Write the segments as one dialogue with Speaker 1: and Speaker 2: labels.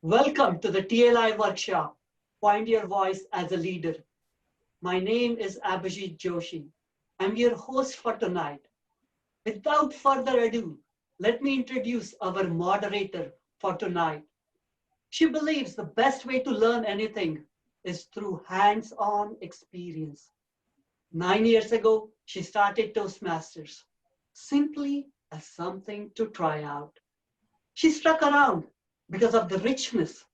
Speaker 1: Welcome to the TLI workshop, Find Your Voice as a Leader. My name is Abhijit Joshi. I'm your host for tonight. Without further ado, let me introduce our moderator for tonight. She believes the best way to learn anything is through hands-on experience. 9 years ago, she started Toastmasters, simply as something to try out. She stuck around because of the richness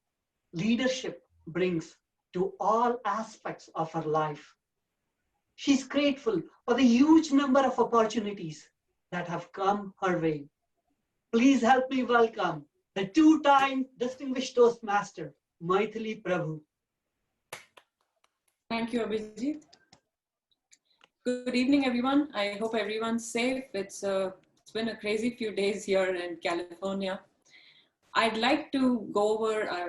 Speaker 1: leadership brings to all aspects of her life. She's grateful for the huge number of opportunities that have come her way. Please help me welcome the two-time distinguished Toastmaster, Maithili Prabhu.
Speaker 2: Thank you, Abhijit. Good evening, everyone. I hope everyone's safe. It's been a crazy few days here in California. I'd like to go over our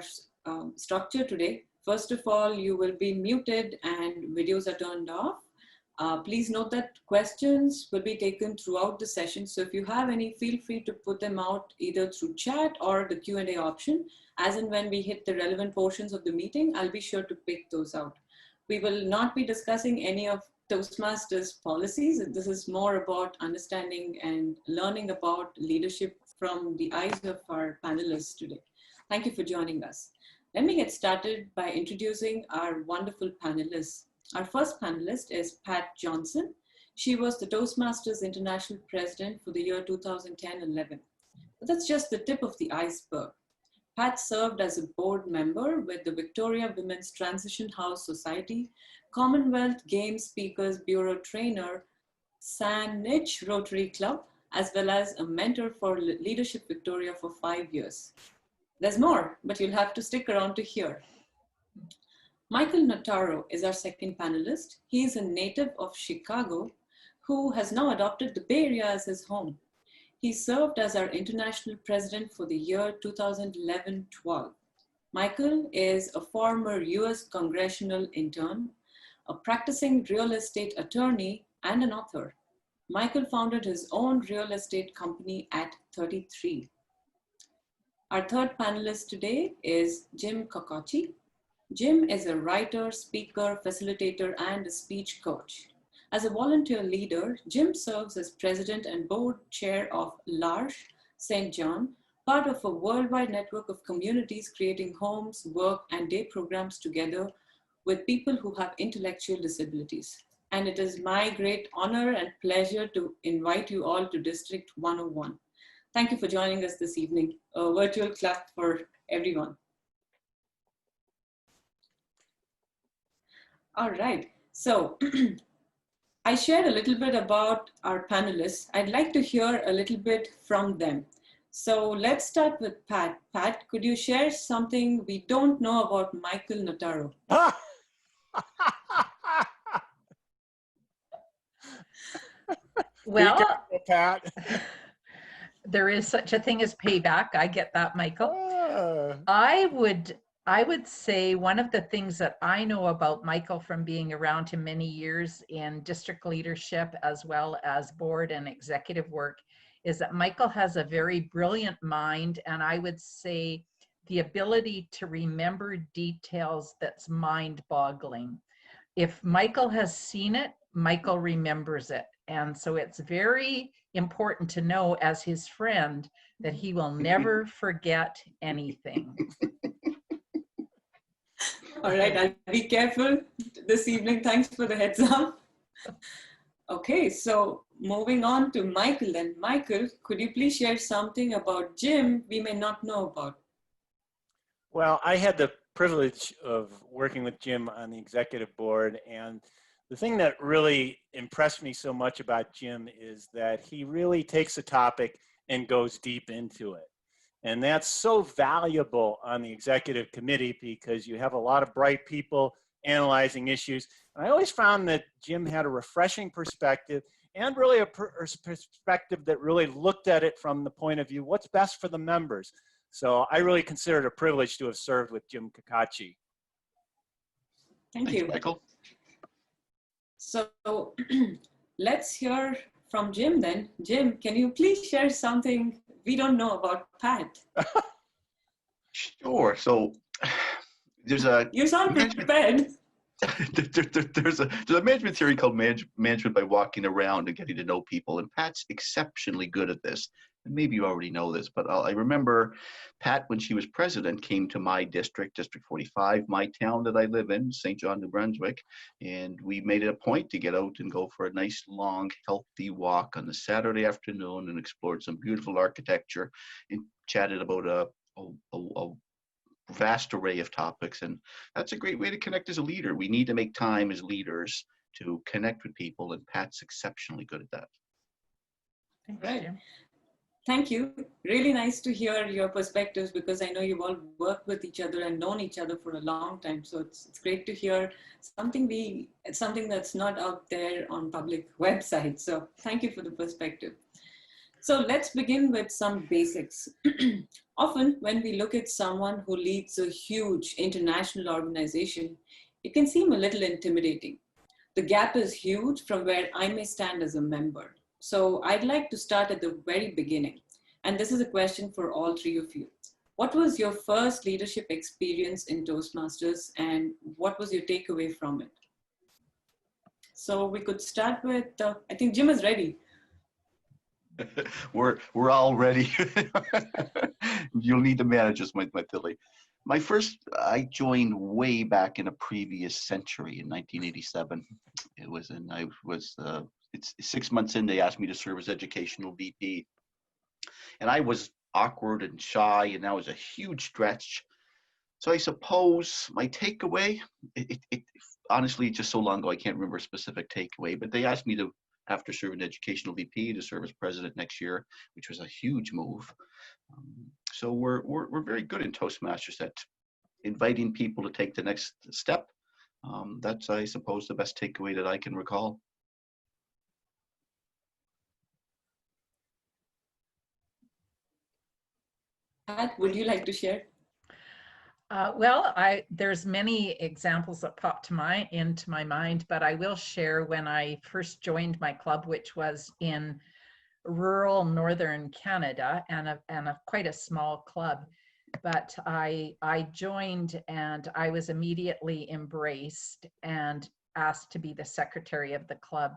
Speaker 2: structure today. First of all, you will be muted and videos are turned off. Please note that questions will be taken throughout the session. So if you have any, feel free to put them out either through chat or the Q&A option. As and when we hit the relevant portions of the meeting, I'll be sure to pick those out. We will not be discussing any of Toastmasters policies. This is more about understanding and learning about leadership from the eyes of our panelists today. Thank you for joining us. Let me get started by introducing our wonderful panelists. Our first panelist is Pat Johnson. She was the Toastmasters International President for the year 2010-11. But that's just the tip of the iceberg. Pat served as a board member with the Victoria Women's Transition House Society, Commonwealth Games Speakers Bureau trainer, Saanich Rotary Club, as well as a mentor for Leadership Victoria for 5 years. There's more, but you'll have to stick around to hear. Michael Notaro is our second panelist. He is a native of Chicago who has now adopted the Bay Area as his home. He served as our international president for the year 2011-12. Michael is a former US congressional intern, a practicing real estate attorney, and an author. Michael founded his own real estate company at 33. Our third panelist today is Jim Kokocki. Jim is a writer, speaker, facilitator, and a speech coach. As a volunteer leader, Jim serves as president and board chair of L'Arche St. John, part of a worldwide network of communities creating homes, work, and day programs together with people who have intellectual disabilities. And it is my great honor and pleasure to invite you all to District 101. Thank you for joining us this evening. A virtual clap for everyone. All right, so I shared a little bit about our panelists. I'd like to hear a little bit from them. So let's start with Pat. Pat, could you share something we don't know about Michael Notaro?
Speaker 3: Well,
Speaker 4: careful, Pat.
Speaker 3: there is such a thing as payback. I get that, Michael. I would say one of the things that I know about Michael from being around him many years in district leadership as well as board and executive work is that Michael has a very brilliant mind, and I would say the ability to remember details that's mind-boggling. If Michael has seen it, Michael remembers it. And so it's very important to know as his friend that he will never forget anything.
Speaker 2: All right, I'll be careful this evening. Thanks for the heads up. Okay, so moving on to Michael then. Michael, could you please share something about Jim we may not know about?
Speaker 4: Well, I had the privilege of working with Jim on the executive board, and the thing that really impressed me so much about Jim is that he really takes a topic and goes deep into it. And that's so valuable on the executive committee because you have a lot of bright people analyzing issues. And I always found that Jim had a refreshing perspective and really a perspective that really looked at it from the point of view, what's best for the members. So I really consider it a privilege to have served with Jim Kokocki.
Speaker 2: Thank you,
Speaker 5: Michael.
Speaker 2: So let's hear from Jim then. Jim, can you please share something we don't know about Pat?
Speaker 5: Sure. So there's a
Speaker 2: You sound prepared.
Speaker 5: there's a management theory called management by walking around and getting to know people, and Pat's exceptionally good at this. And maybe you already know this, but I remember Pat, when she was president, came to my district, District 45, my town that I live in, St. John, New Brunswick, and we made it a point to get out and go for a nice, long, healthy walk on the Saturday afternoon and explored some beautiful architecture and chatted about a vast array of topics. And that's a great way to connect as a leader. We need to make time as leaders to connect with people, and Pat's exceptionally good at that.
Speaker 3: Thanks,
Speaker 2: Right.
Speaker 3: Jim.
Speaker 2: Thank you. Really nice to hear your perspectives, because I know you've all worked with each other and known each other for a long time. So it's great to hear something that's not out there on public websites. So thank you for the perspective. So let's begin with some basics. Often when we look at someone who leads a huge international organization, it can seem a little intimidating. The gap is huge from where I may stand as a member. So I'd like to start at the very beginning. And this is a question for all three of you. What was your first leadership experience in Toastmasters, and what was your takeaway from it? So we could start with, I think Jim is ready.
Speaker 5: We're all ready. You'll need to manage us, my Tilly. I joined way back in a previous century in 1987. It's 6 months in, they asked me to serve as educational VP. And I was awkward and shy, and that was a huge stretch. So I suppose my takeaway, honestly, it's just so long ago, I can't remember a specific takeaway, but they asked me to, after serving educational VP, to serve as president next year, which was a huge move. So we're very good in Toastmasters at inviting people to take the next step. That's, I suppose, the best takeaway that I can recall.
Speaker 2: Pat, would you like to share?
Speaker 3: Well, there's many examples that pop into my mind, but I will share when I first joined my club, which was in rural northern Canada, and quite a small club. But I joined, and I was immediately embraced and asked to be the secretary of the club.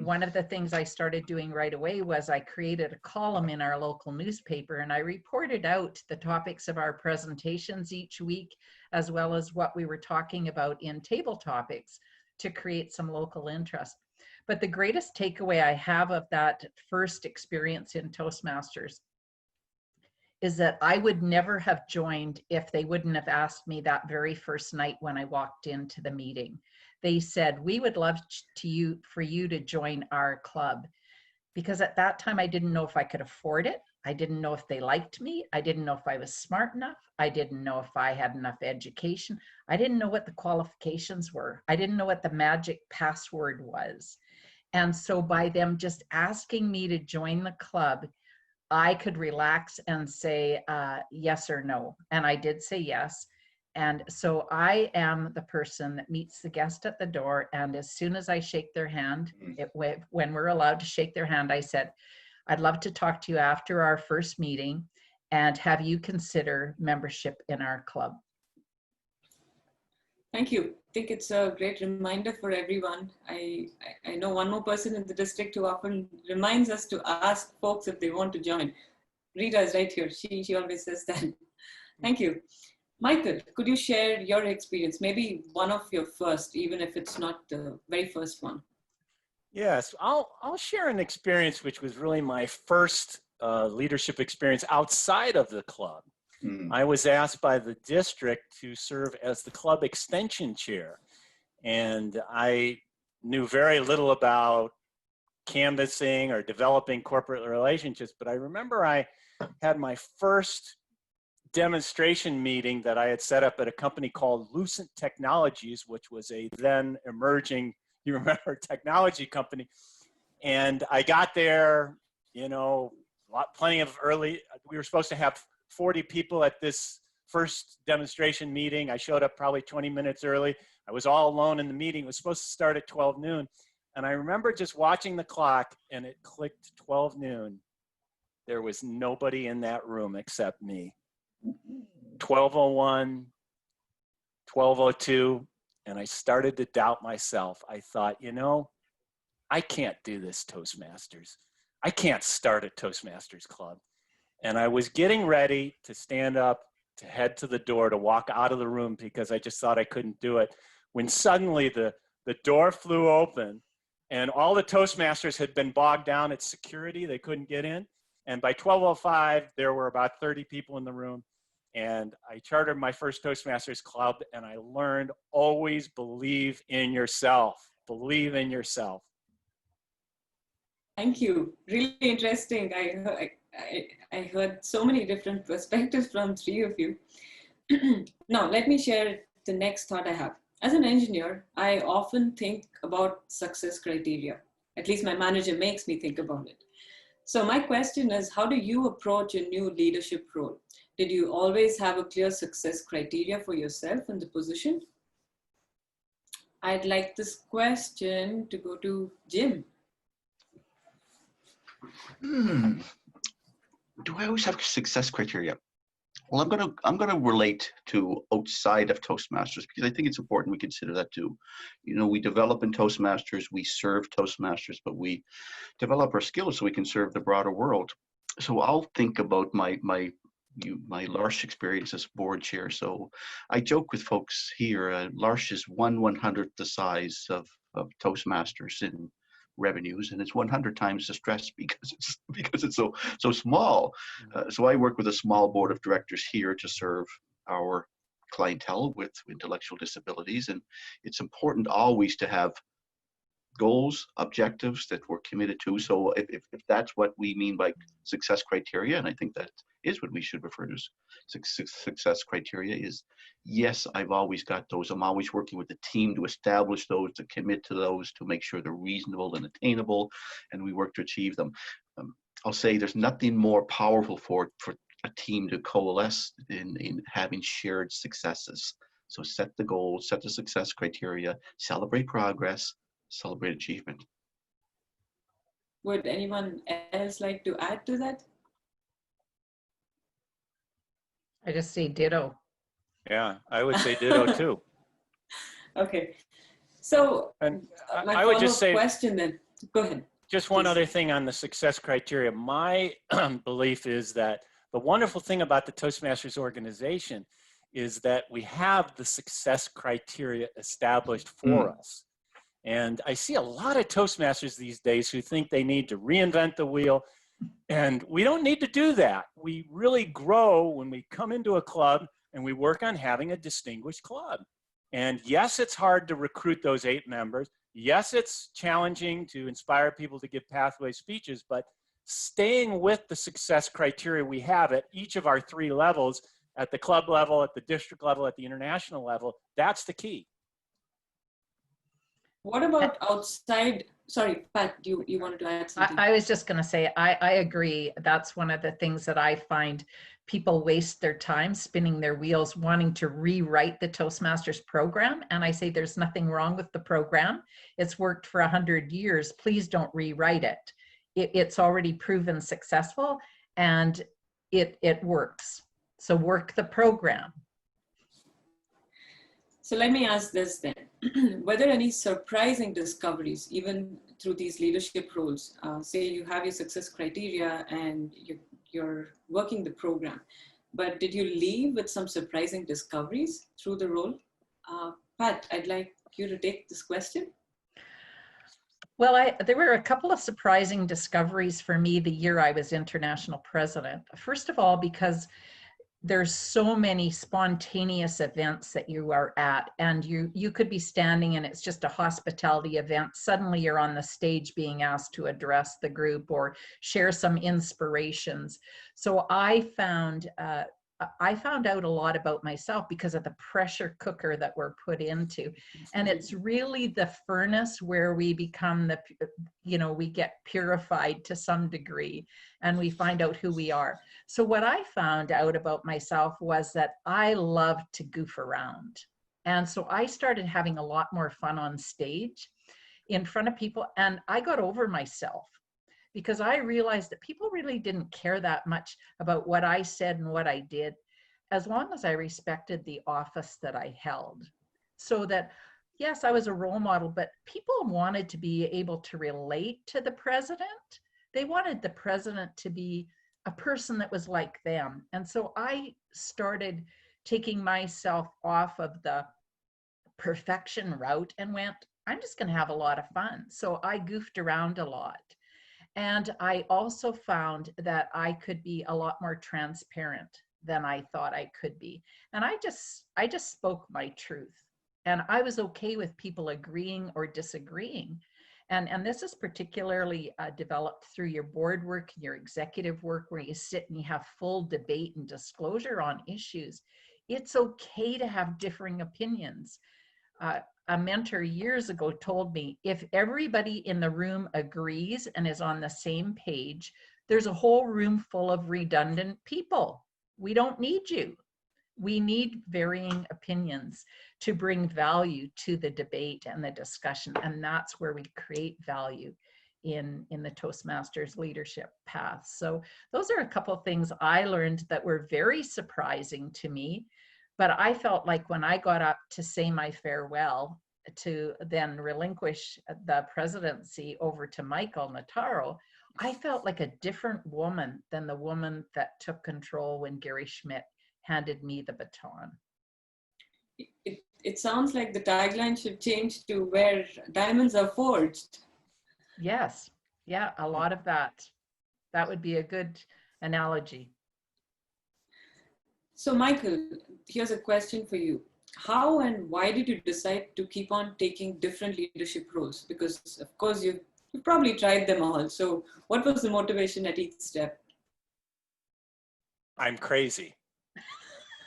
Speaker 3: One of the things I started doing right away was I created a column in our local newspaper, and I reported out the topics of our presentations each week, as well as what we were talking about in table topics, to create some local interest. But the greatest takeaway I have of that first experience in Toastmasters is that I would never have joined if they wouldn't have asked me that very first night when I walked into the meeting. They said, "We would love for you to join our club." Because at that time, I didn't know if I could afford it. I didn't know if they liked me. I didn't know if I was smart enough. I didn't know if I had enough education. I didn't know what the qualifications were. I didn't know what the magic password was. And so by them just asking me to join the club, I could relax and say yes or no. And I did say yes. And so I am the person that meets the guest at the door. And as soon as I shake their hand, when we're allowed to shake their hand, I said, "I'd love to talk to you after our first meeting and have you consider membership in our club."
Speaker 2: Thank you. I think it's a great reminder for everyone. I know one more person in the district who often reminds us to ask folks if they want to join. Rita is right here. She always says that. Thank you. Michael, could you share your experience? Maybe one of your first, even if it's not the very first one.
Speaker 4: Yes, I'll share an experience which was really my first leadership experience outside of the club. I was asked by the district to serve as the club extension chair, and I knew very little about canvassing or developing corporate relationships, but I remember I had my first demonstration meeting that I had set up at a company called Lucent Technologies, which was a then emerging, you remember, technology company. And I got there, you know, plenty of early, we were supposed to have 40 people at this first demonstration meeting. I showed up probably 20 minutes early. I was all alone in the meeting. It was supposed to start at 12 noon. And I remember just watching the clock, and it clicked 12 noon. There was nobody in that room except me. 1201, 1202, and I started to doubt myself. I thought, you know, I can't do this Toastmasters. I can't start a Toastmasters club. And I was getting ready to stand up, to head to the door, to walk out of the room because I just thought I couldn't do it, when suddenly the door flew open and all the Toastmasters had been bogged down at security. They couldn't get in. And by 12:05, there were about 30 people in the room. And I chartered my first Toastmasters club, and I learned, always believe in yourself. Believe in yourself.
Speaker 2: Thank you. Really interesting. I heard so many different perspectives from three of you. Now, let me share the next thought I have. As an engineer, I often think about success criteria. At least my manager makes me think about it. So my question is, how do you approach a new leadership role? Did you always have a clear success criteria for yourself in the position? I'd like this question to go to Jim.
Speaker 5: Do I always have success criteria? Well, I'm gonna relate to outside of Toastmasters because I think it's important we consider that too. You know, we develop in Toastmasters, we serve Toastmasters, but we develop our skills so we can serve the broader world. So I'll think about my L'Arche experience as board chair. So I joke with folks here, L'Arche is 1/100th the size of Toastmasters in revenues, and it's 100 times the stress because it's so small. So I work with a small board of directors here to serve our clientele with intellectual disabilities, and it's important always to have goals, objectives that we're committed to. So if that's what we mean by success criteria, and I think that is what we should refer to as success criteria, is yes, I've always got those. I'm always working with the team to establish those, to commit to those, to make sure they're reasonable and attainable, and we work to achieve them. I'll say there's nothing more powerful for a team to coalesce in having shared successes. So set the goals, set the success criteria, celebrate progress, celebrate achievement.
Speaker 2: Would anyone else like to add to that?
Speaker 3: I just say ditto.
Speaker 4: Yeah, I would say ditto too.
Speaker 2: Okay. So
Speaker 4: And
Speaker 2: my
Speaker 4: I would just say,
Speaker 2: question then, go ahead.
Speaker 4: just one
Speaker 2: Please.
Speaker 4: other thing on the success criteria. My belief is that the wonderful thing about the Toastmasters organization is that we have the success criteria established for us. And I see a lot of Toastmasters these days who think they need to reinvent the wheel. And we don't need to do that. We really grow when we come into a club and we work on having a distinguished club. And yes, it's hard to recruit those 8 members. Yes, it's challenging to inspire people to give pathway speeches, but staying with the success criteria we have at each of our 3 levels, at the club level, at the district level, at the international level, that's the key.
Speaker 2: What about outside? Sorry, Pat, you wanted to add something?
Speaker 3: I was just going to say, I agree. That's one of the things that I find people waste their time spinning their wheels wanting to rewrite the Toastmasters program. And I say there's nothing wrong with the program. It's worked for 100 years. Please don't rewrite it. It's already proven successful and it works. So work the program.
Speaker 2: So let me ask this then. Were there any surprising discoveries, even through these leadership roles? Say you have your success criteria and you're working the program, but did you leave with some surprising discoveries through the role? Pat, I'd like you to take this question.
Speaker 3: Well, there were a couple of surprising discoveries for me the year I was international president. First of all, because there's so many spontaneous events that you are at, and you could be standing and it's just a hospitality event. Suddenly you're on the stage being asked to address the group or share some inspirations. So I found out a lot about myself because of the pressure cooker that we're put into. And it's really the furnace where we become we get purified to some degree and we find out who we are. So what I found out about myself was that I love to goof around. And so I started having a lot more fun on stage in front of people, and I got over myself, because I realized that people really didn't care that much about what I said and what I did. as long as I respected the office that I held. So that, yes, I was a role model, but people wanted to be able to relate to the president. They wanted the president to be a person that was like them. And so I started taking myself off of the perfection route and went, I'm just going to have a lot of fun. So I goofed around a lot. And I also found that I could be a lot more transparent than I thought I could be. And I just spoke my truth. And I was okay with people agreeing or disagreeing. And this is particularly developed through your board work, your executive work, where you sit and you have full debate and disclosure on issues. It's okay to have differing opinions. A mentor years ago told me, if everybody in the room agrees and is on the same page, there's a whole room full of redundant people. We don't need you. We need varying opinions to bring value to the debate and the discussion. And that's where we create value in the Toastmasters leadership path. So those are a couple of things I learned that were very surprising to me. But I felt like when I got up to say my farewell, to then relinquish the presidency over to Michael Notaro, I felt like a different woman than the woman that took control when Gary Schmidt handed me the baton.
Speaker 2: It sounds like the tagline should change to where diamonds are forged.
Speaker 3: Yes, yeah, a lot of that. That would be a good analogy.
Speaker 2: So Michael, here's a question for you. How and why did you decide to keep on taking different leadership roles? Because of course you've probably tried them all. So what was the motivation at each step?
Speaker 4: I'm crazy.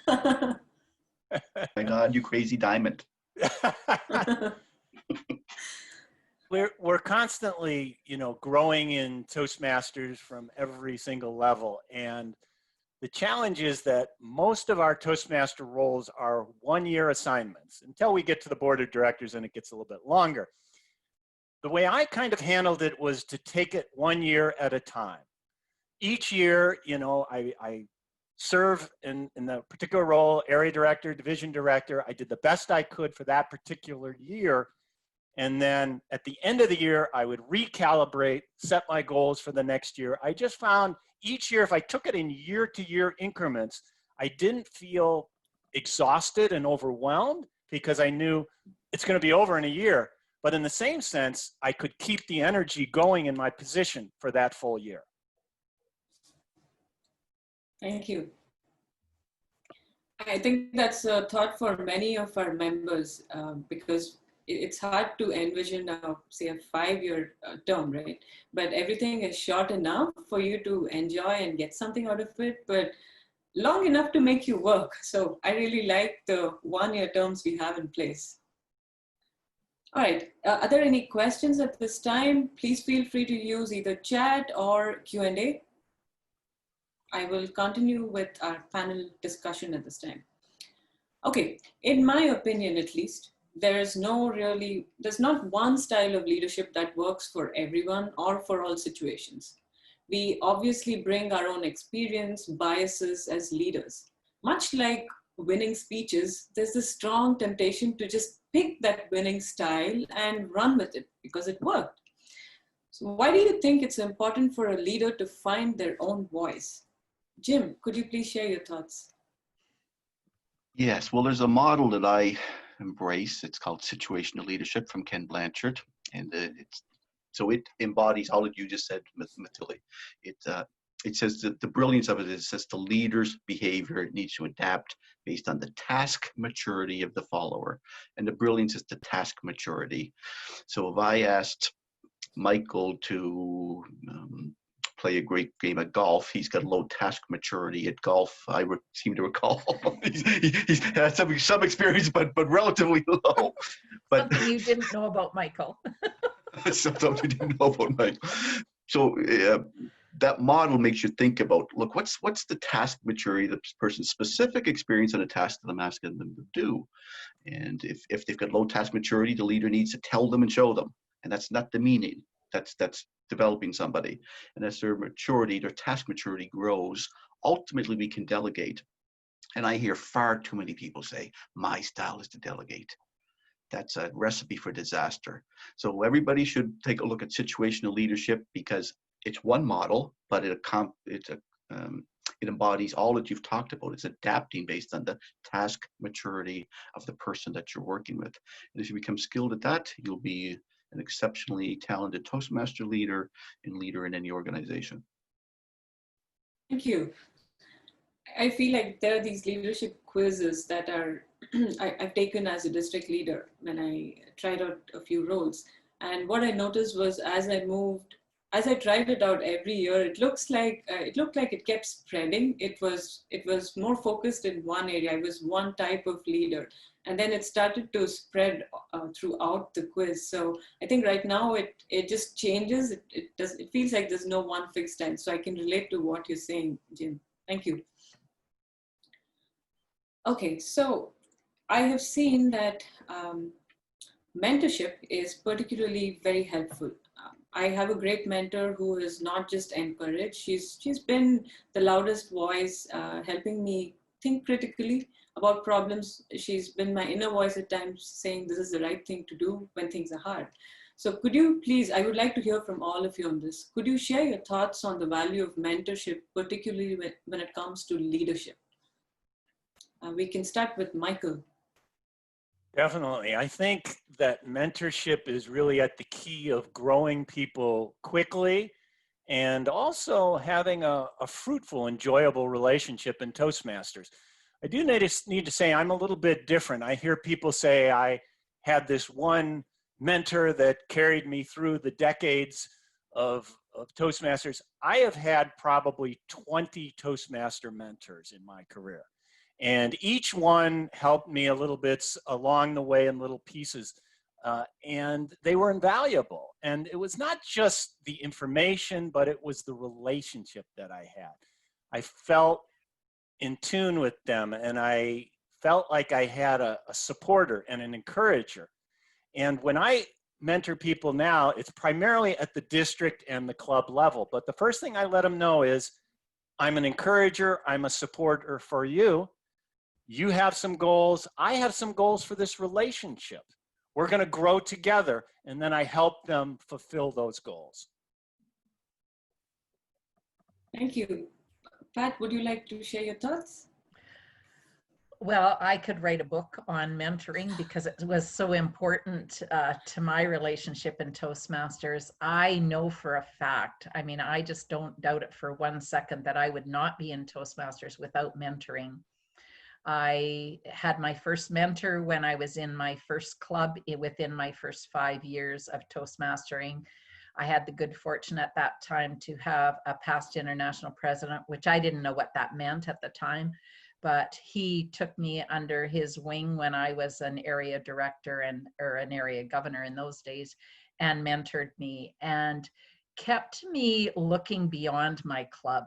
Speaker 5: My God, you crazy diamond.
Speaker 4: We're constantly, growing in Toastmasters from every single level. And the challenge is that most of our Toastmaster roles are one-year assignments until we get to the board of directors and it gets a little bit longer. The way I kind of handled it was to take it 1 year at a time. Each year, I serve in the particular role, area director, division director. I did the best I could for that particular year. And then at the end of the year, I would recalibrate, set my goals for the next year. I just found each year, if I took it in year-to-year increments, I didn't feel exhausted and overwhelmed because I knew it's going to be over in a year. But in the same sense, I could keep the energy going in my position for that full year.
Speaker 2: Thank you. I think that's a thought for many of our members because it's hard to envision, say, a 5-year term, right? But everything is short enough for you to enjoy and get something out of it, but long enough to make you work. So I really like the 1-year terms we have in place. All right, are there any questions at this time? Please feel free to use either chat or Q&A. I will continue with our panel discussion at this time. Okay, in my opinion at least, there's not one style of leadership that works for everyone or for all situations. We obviously bring our own experience, biases as leaders. Much like winning speeches, there's a strong temptation to just pick that winning style and run with it because it worked. So why do you think it's important for a leader to find their own voice? Jim, could you please share your thoughts?
Speaker 5: Yes, well, there's a model that I embrace. It's called situational leadership from Ken Blanchard, and it embodies all that you just said, Matilda. It says that the brilliance of it says the leader's behavior needs to adapt based on the task maturity of the follower, and the brilliance is the task maturity. So if I asked Michael to play a great game of golf, he's got low task maturity at golf. I seem to recall he's had some experience, but relatively low. But
Speaker 3: something you didn't know about Michael.
Speaker 5: Something you didn't know about Michael. So that model makes you think about, look, what's the task maturity of the person's specific experience on a task that I'm asking them to do. And if they've got low task maturity, the leader needs to tell them and show them. And that's not demeaning. That's developing somebody. And as their task maturity grows, ultimately we can delegate. And I hear far too many people say, my style is to delegate. That's a recipe for disaster. So everybody should take a look at situational leadership, because it's one model, but it embodies all that you've talked about. It's adapting based on the task maturity of the person that you're working with. And if you become skilled at that, you'll be an exceptionally talented Toastmaster leader and leader in any organization.
Speaker 2: Thank you. I feel like there are these leadership quizzes that are I've taken as a district leader when I tried out a few roles. And what I noticed was as I tried it out every year, it looked like it kept spreading. It was more focused in one area. I was one type of leader, and then it started to spread throughout the quiz. So I think right now it just changes. It feels like there's no one fixed style. So I can relate to what you're saying, Jim. Thank you. Okay, so I have seen that mentorship is particularly very helpful. I have a great mentor who is not just encouraged. She's been the loudest voice, helping me think critically about problems. She's been my inner voice at times, saying this is the right thing to do when things are hard. So could you please, I would like to hear from all of you on this. Could you share your thoughts on the value of mentorship, particularly when it comes to leadership? We can start with Michael.
Speaker 4: Definitely. I think that mentorship is really at the key of growing people quickly and also having a fruitful, enjoyable relationship in Toastmasters. I do need to say I'm a little bit different. I hear people say I had this one mentor that carried me through the decades of Toastmasters. I have had probably 20 Toastmaster mentors in my career. And each one helped me a little bit along the way in little pieces. And they were invaluable. And it was not just the information, but it was the relationship that I had. I felt in tune with them, and I felt like I had a supporter and an encourager. And when I mentor people now, it's primarily at the district and the club level. But the first thing I let them know is, I'm an encourager, I'm a supporter for you. You have some goals, I have some goals for this relationship. We're going to grow together, and then I help them fulfill those goals.
Speaker 2: Thank you. Pat, would you like to share your thoughts?
Speaker 3: Well, I could write a book on mentoring because it was so important to my relationship in Toastmasters. I know for a fact, I mean, I just don't doubt it for 1 second that I would not be in Toastmasters without mentoring. I had my first mentor when I was in my first club within my first 5 years of Toastmastering. I had the good fortune at that time to have a past international president, which I didn't know what that meant at the time, but he took me under his wing when I was an area director or an area governor in those days, and mentored me and kept me looking beyond my club.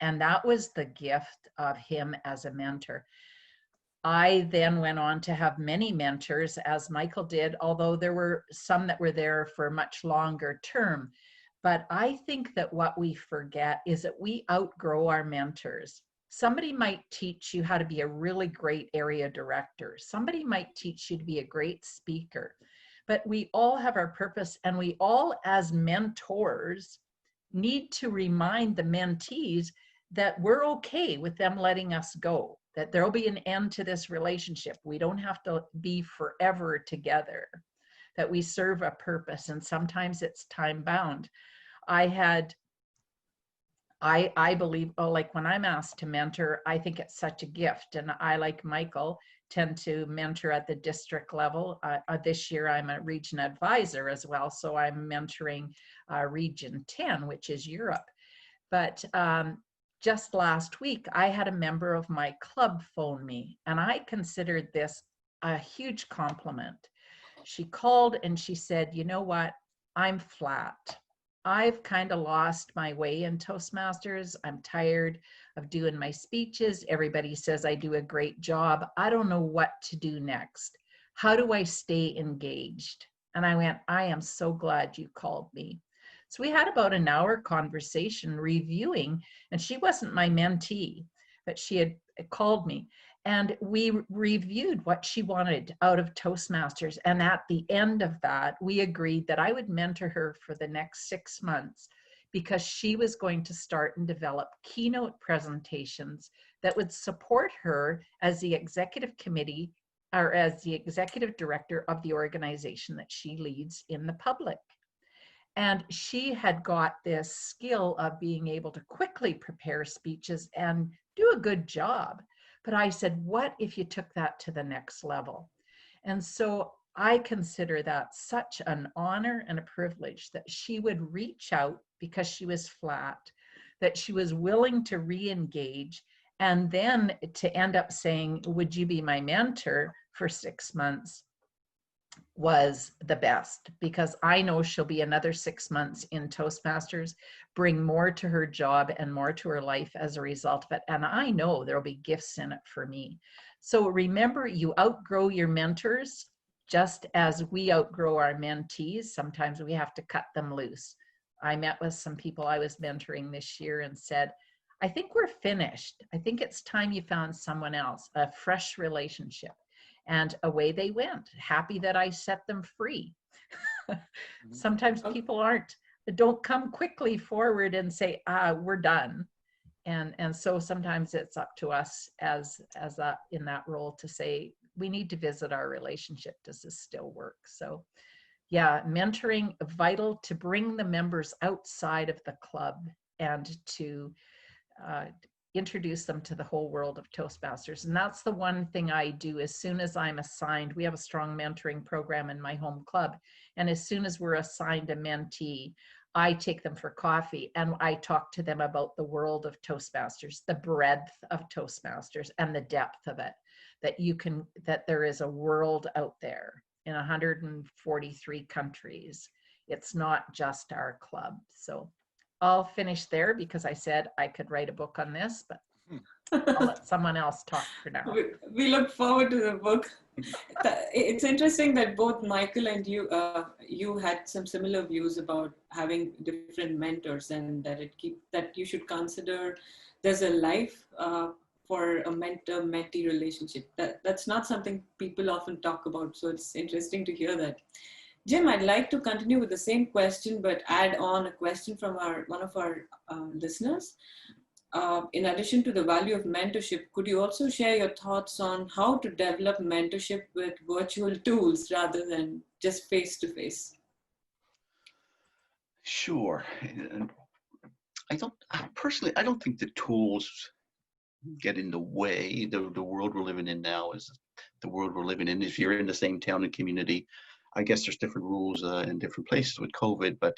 Speaker 3: And that was the gift of him as a mentor. I then went on to have many mentors, as Michael did, although there were some that were there for much longer term. But I think that what we forget is that we outgrow our mentors. Somebody might teach you how to be a really great area director. Somebody might teach you to be a great speaker. But we all have our purpose, and we all, as mentors, need to remind the mentees that we're okay with them letting us go, that there'll be an end to this relationship. We don't have to be forever together, that we serve a purpose, and sometimes it's time bound. I believe, like when I'm asked to mentor, I think it's such a gift. And I, like Michael, tend to mentor at the district level. This year I'm a region advisor as well, so I'm mentoring Region 10, which is Europe. But just last week, I had a member of my club phone me, and I considered this a huge compliment. She called and she said, you know what, I'm flat. I've kind of lost my way in Toastmasters. I'm tired of doing my speeches. Everybody says I do a great job. I don't know what to do next. How do I stay engaged? And I went, I am so glad you called me. So we had about an hour conversation reviewing, and she wasn't my mentee, but she had called me, and we reviewed what she wanted out of Toastmasters. And at the end of that, we agreed that I would mentor her for the next 6 months, because she was going to start and develop keynote presentations that would support her as the executive committee or as the executive director of the organization that she leads in the public. And she had got this skill of being able to quickly prepare speeches and do a good job. But I said, what if you took that to the next level? And so I consider that such an honor and a privilege that she would reach out because she was flat, that she was willing to re-engage, and then to end up saying, would you be my mentor for 6 months, was the best, because I know she'll be another 6 months in Toastmasters, bring more to her job and more to her life as a result of it. And I know there'll be gifts in it for me. So remember, you outgrow your mentors just as we outgrow our mentees. Sometimes we have to cut them loose. I met with some people I was mentoring this year and said, I think we're finished. I think it's time you found someone else, a fresh relationship. And away they went, happy that I set them free. Sometimes people don't come quickly forward and say, we're done. And so sometimes it's up to us as in that role to say, we need to visit our relationship. Does this still work? So yeah, mentoring vital to bring the members outside of the club and to introduce them to the whole world of Toastmasters. And that's the one thing I do as soon as I'm assigned. We have a strong mentoring program in my home club. And as soon as we're assigned a mentee, I take them for coffee and I talk to them about the world of Toastmasters, the breadth of Toastmasters and the depth of it, that there is a world out there in 143 countries. It's not just our club. So I'll finish there because I said I could write a book on this, but I'll let someone else talk for now.
Speaker 2: We look forward to the book. It's interesting that both Michael and you had some similar views about having different mentors, and that you should consider there's a life for a mentor-mentee relationship. That's not something people often talk about, so it's interesting to hear that. Jim, I'd like to continue with the same question, but add on a question from one of our listeners. In addition to the value of mentorship, could you also share your thoughts on how to develop mentorship with virtual tools rather than just face-to-face?
Speaker 5: Sure. I don't think the tools get in the way. The world we're living in now is the world we're living in. If you're in the same town and community, I guess there's different rules in different places with COVID, but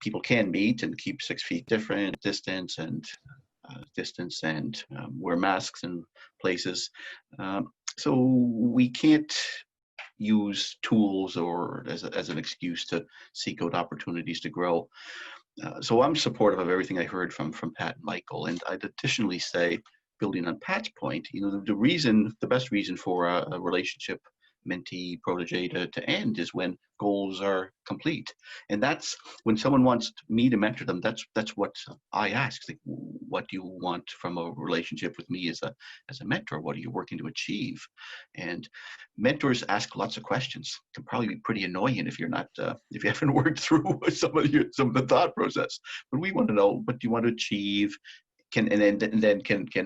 Speaker 5: people can meet and keep 6 feet distance and wear masks in places. So we can't use tools or as an excuse to seek out opportunities to grow. So I'm supportive of everything I heard from Pat and Michael. And I'd additionally say, building on Pat's point, the best reason for a relationship mentee protege to end is when goals are complete. And that's when someone wants me to mentor them. That's what I ask. Like, what do you want from a relationship with me as a mentor? What are you working to achieve? And mentors ask lots of questions. Can probably be pretty annoying if you're not if you haven't worked through some of the thought process. But we want to know, what do you want to achieve? Can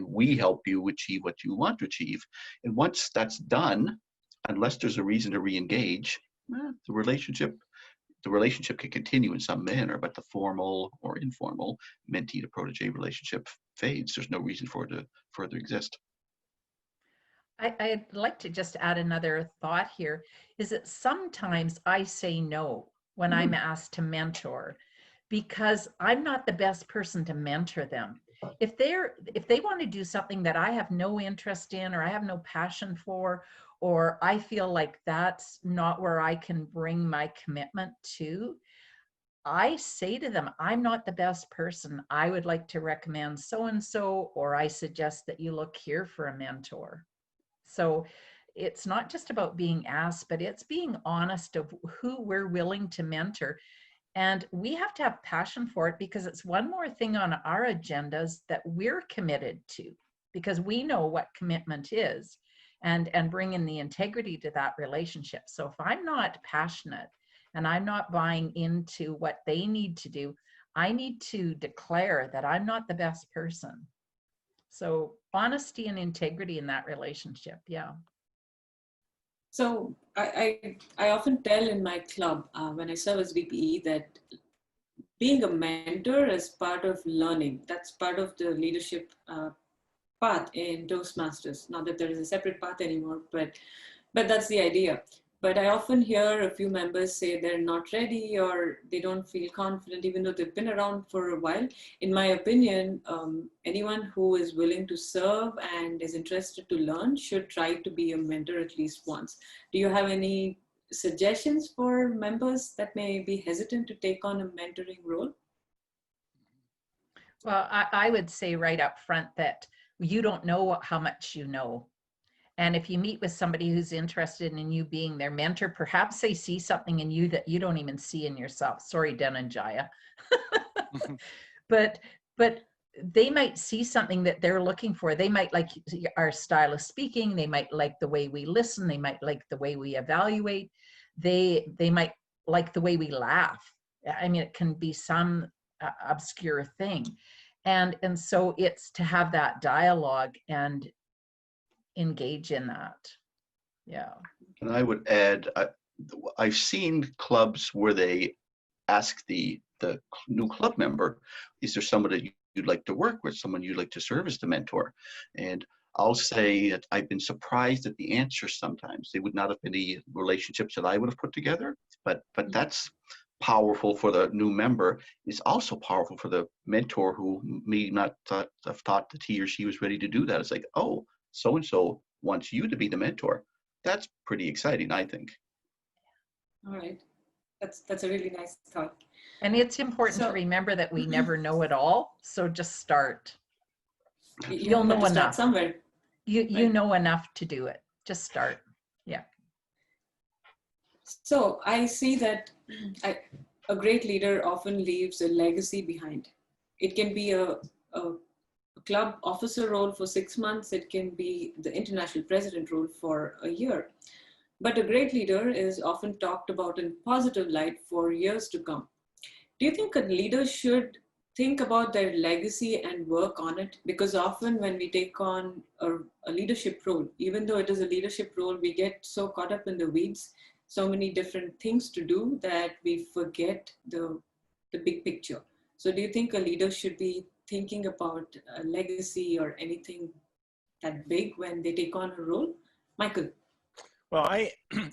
Speaker 5: we help you achieve what you want to achieve? And once that's done, unless there's a reason to re-engage, the relationship can continue in some manner, but the formal or informal mentee to protege relationship fades. There's no reason for it to further exist.
Speaker 3: I'd like to just add another thought here, is that sometimes I say no when I'm asked to mentor, because I'm not the best person to mentor them. If they want to do something that I have no interest in, or I have no passion for, or I feel like that's not where I can bring my commitment to, I say to them, I'm not the best person. I would like to recommend so-and-so, or I suggest that you look here for a mentor. So it's not just about being asked, but it's being honest of who we're willing to mentor. And we have to have passion for it, because it's one more thing on our agendas that we're committed to. because we know what commitment is, and bring in the integrity to that relationship. So if I'm not passionate and I'm not buying into what they need to do, I need to declare that I'm not the best person. So honesty and integrity in that relationship. Yeah.
Speaker 2: So I often tell in my club when I serve as VPE that being a mentor is part of learning. That's part of the leadership path in Toastmasters. Not that there is a separate path anymore, but that's the idea. But I often hear a few members say they're not ready or they don't feel confident, even though they've been around for a while. In my opinion, anyone who is willing to serve and is interested to learn should try to be a mentor at least once. Do you have any suggestions for members that may be hesitant to take on a mentoring role?
Speaker 3: Well, I would say right up front that you don't know how much you know. And if you meet with somebody who's interested in you being their mentor, perhaps they see something in you that you don't even see in yourself. Sorry, Dhananjaya. but they might see something that they're looking for. They might like our style of speaking. They might like the way we listen. They might like the way we evaluate. They might like the way we laugh. I mean, it can be some obscure thing. And so it's to have that dialogue and engage in that. Yeah.
Speaker 5: And I would add, I've seen clubs where they ask the new club member, is there somebody you'd like to work with, someone you'd like to serve as the mentor? And I'll say that I've been surprised at the answers sometimes. They would not have been the relationships that I would have put together, but that's powerful for the new member. It's also powerful for the mentor who may not have thought that he or she was ready to do that. It's like, oh, so-and-so wants you to be the mentor. That's pretty exciting, I think.
Speaker 2: All right. That's a really nice thought.
Speaker 3: And it's important to remember that we never know it all. So just start. You'll know enough.
Speaker 2: Somewhere.
Speaker 3: You know enough to do it. Just start. Yeah.
Speaker 2: So I see that a great leader often leaves a legacy behind. It can be a club officer role for 6 months. It can be the international president role for a year. But a great leader is often talked about in positive light for years to come. Do you think a leader should think about their legacy and work on it? Because often when we take on a leadership role, even though it is a leadership role, we get so caught up in the weeds, so many different things to do that we forget the big picture. So do you think a leader should be thinking about a legacy or anything that big when they take on a role? Michael.
Speaker 4: Well,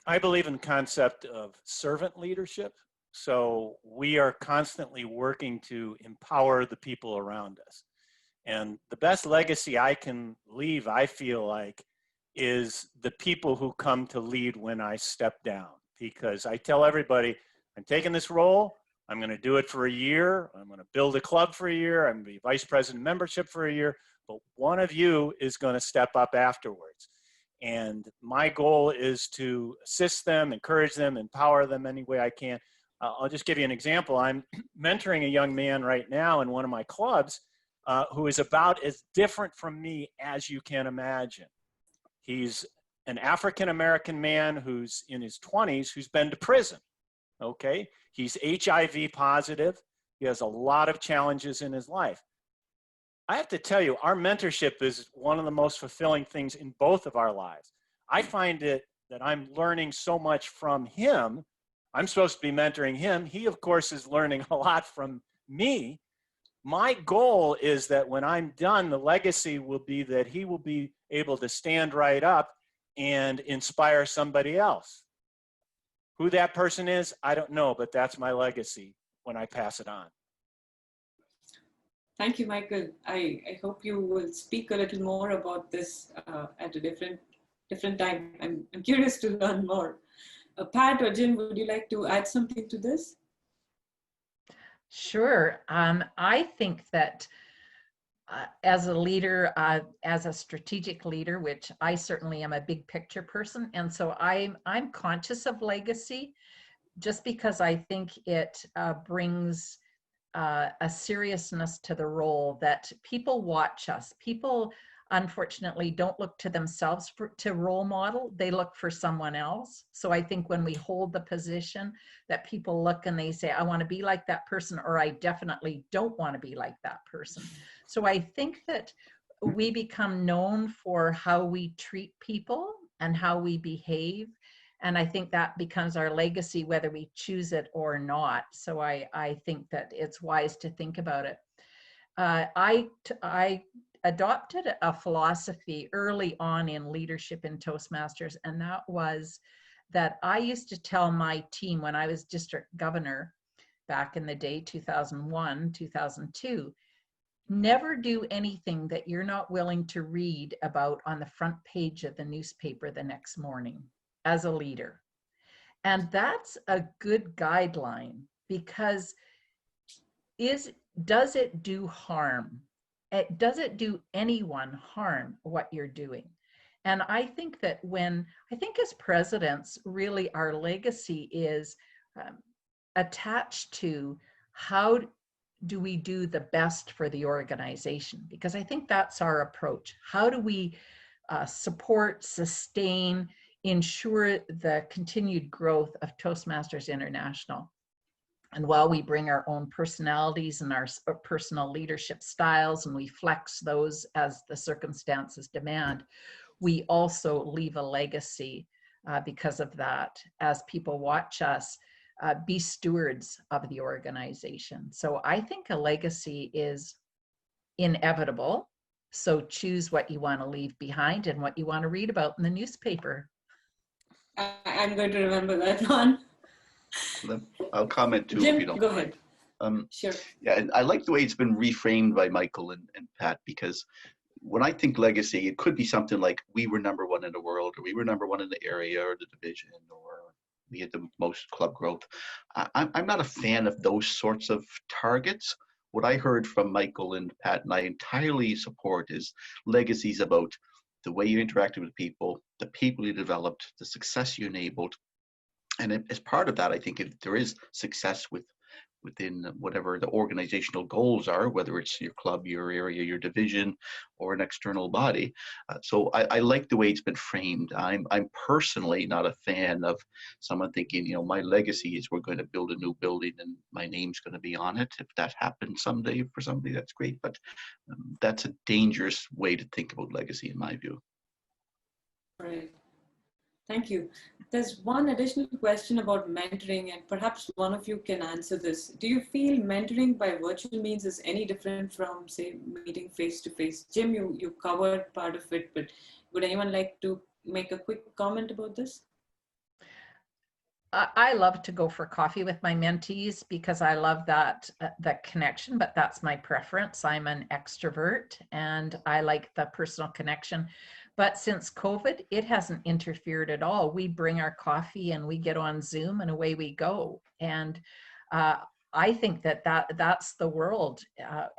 Speaker 4: I believe in the concept of servant leadership. So we are constantly working to empower the people around us. And the best legacy I can leave, I feel like, is the people who come to lead when I step down. Because I tell everybody, I'm taking this role, I'm going to do it for a year, I'm going to build a club for a year, I'm going to be vice president of membership for a year, but one of you is going to step up afterwards. And my goal is to assist them, encourage them, empower them any way I can. I'll just give you an example. I'm mentoring a young man right now in one of my clubs who is about as different from me as you can imagine. He's an African-American man who's in his 20s who's been to prison, okay? He's HIV positive. He has a lot of challenges in his life. I have to tell you, our mentorship is one of the most fulfilling things in both of our lives. I find it that I'm learning so much from him. I'm supposed to be mentoring him. He, of course, is learning a lot from me. My goal is that when I'm done, the legacy will be that he will be able to stand right up and inspire somebody else. Who that person is, I don't know, but that's my legacy when I pass it on.
Speaker 2: Thank you, Michael. I hope you will speak a little more about this at a different time. I'm curious to learn more. Pat or Jim, would you like to add something to this?
Speaker 3: Sure. I think that as a leader, as a strategic leader, which I certainly am a big picture person, and so I'm conscious of legacy, just because I think it brings a seriousness to the role that people watch us. People unfortunately don't look to themselves to role model. They look for someone else. So I think when we hold the position that people look and they say, I want to be like that person, or I definitely don't want to be like that person. So I think that we become known for how we treat people and how we behave. And I think that becomes our legacy, whether we choose it or not. So I think that it's wise to think about it. I adopted a philosophy early on in leadership in Toastmasters, and that was that I used to tell my team when I was district governor back in the day, 2001, 2002, never do anything that you're not willing to read about on the front page of the newspaper the next morning as a leader. And that's a good guideline, because does it do harm? Does it do anyone harm what you're doing? And I think that as presidents, really our legacy is attached to how do we do the best for the organization? Because I think that's our approach. How do we support, sustain, ensure the continued growth of Toastmasters International? And while we bring our own personalities and our personal leadership styles, and we flex those as the circumstances demand, we also leave a legacy because of that, as people watch us be stewards of the organization. So I think a legacy is inevitable. So choose what you want to leave behind and what you want to read about in the newspaper.
Speaker 2: I'm going to remember that one.
Speaker 5: I'll comment too,
Speaker 2: Jim,
Speaker 5: if you don't
Speaker 2: go
Speaker 5: mind.
Speaker 2: ahead. Sure.
Speaker 5: Yeah, and I like the way it's been reframed by Michael and Pat, because when I think legacy, it could be something like we were number one in the world, or we were number one in the area or the division, or we had the most club growth. I'm not a fan of those sorts of targets. What I heard from Michael and Pat, and I entirely support, is legacies about the way you interacted with people, the people you developed, the success you enabled. And as part of that, I think if there is success within whatever the organizational goals are, whether it's your club, your area, your division, or an external body. So I like the way it's been framed. I'm personally not a fan of someone thinking, you know, my legacy is we're going to build a new building and my name's going to be on it. If that happens someday for somebody, that's great. But that's a dangerous way to think about legacy, in my view.
Speaker 2: Right. Thank you. There's one additional question about mentoring, and perhaps one of you can answer this. Do you feel mentoring by virtual means is any different from, say, meeting face-to-face? Jim, you covered part of it, but would anyone like to make a quick comment about this?
Speaker 3: I love to go for coffee with my mentees because I love that connection, but that's my preference. I'm an extrovert and I like the personal connection. But since COVID, it hasn't interfered at all. We bring our coffee and we get on Zoom and away we go. And I think that's the world.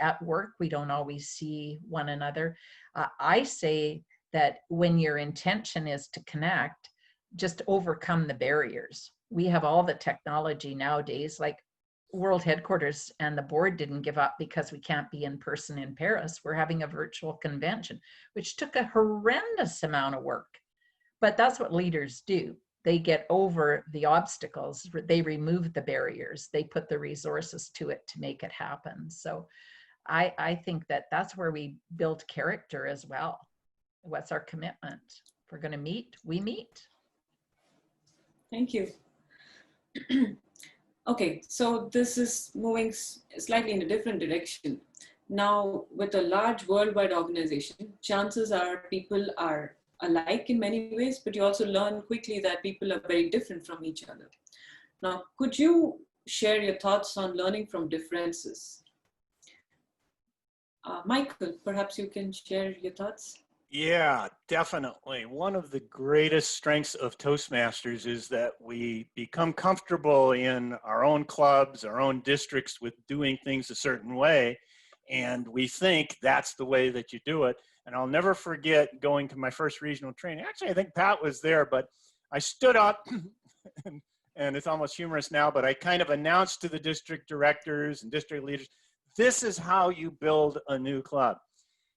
Speaker 3: At work, we don't always see one another. I say that when your intention is to connect, just overcome the barriers. We have all the technology nowadays, like World Headquarters and the board didn't give up because we can't be in person in Paris. We're having a virtual convention, which took a horrendous amount of work. But that's what leaders do. They get over the obstacles. They remove the barriers. They put the resources to it to make it happen. So I think that that's where we build character as well. What's our commitment? If we're going to meet, we meet.
Speaker 2: Thank you. Okay, so this is moving slightly in a different direction. Now, with a large worldwide organization, chances are people are alike in many ways, but you also learn quickly that people are very different from each other. Now, could you share your thoughts on learning from differences? Michael, perhaps you can share your thoughts.
Speaker 4: Yeah, definitely. One of the greatest strengths of Toastmasters is that we become comfortable in our own clubs, our own districts with doing things a certain way. And we think that's the way that you do it. And I'll never forget going to my first regional training. Actually, I think Pat was there, but I stood up and it's almost humorous now, but I kind of announced to the district directors and district leaders, this is how you build a new club.